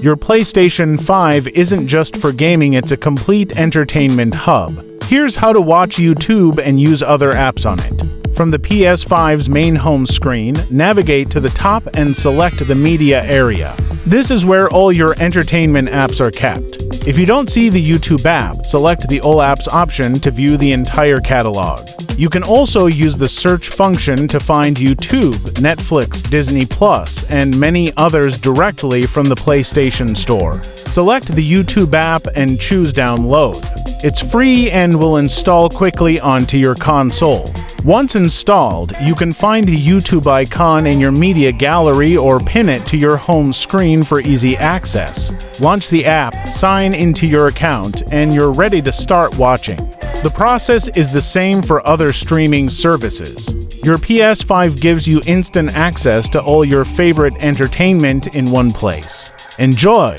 Your PlayStation 5 isn't just for gaming, it's a complete entertainment hub. Here's how to watch YouTube and use other apps on it. From the PS5's main home screen, navigate to the top and select the media area. This is where all your entertainment apps are kept. If you don't see the YouTube app, select the All Apps option to view the entire catalog. You can also use the search function to find YouTube, Netflix, Disney+, and many others directly from the PlayStation Store. Select the YouTube app and choose Download. It's free and will install quickly onto your console. Once installed, you can find the YouTube icon in your media gallery or pin it to your home screen for easy access. Launch the app, sign into your account, and you're ready to start watching. The process is the same for other streaming services. Your PS5 gives you instant access to all your favorite entertainment in one place. Enjoy!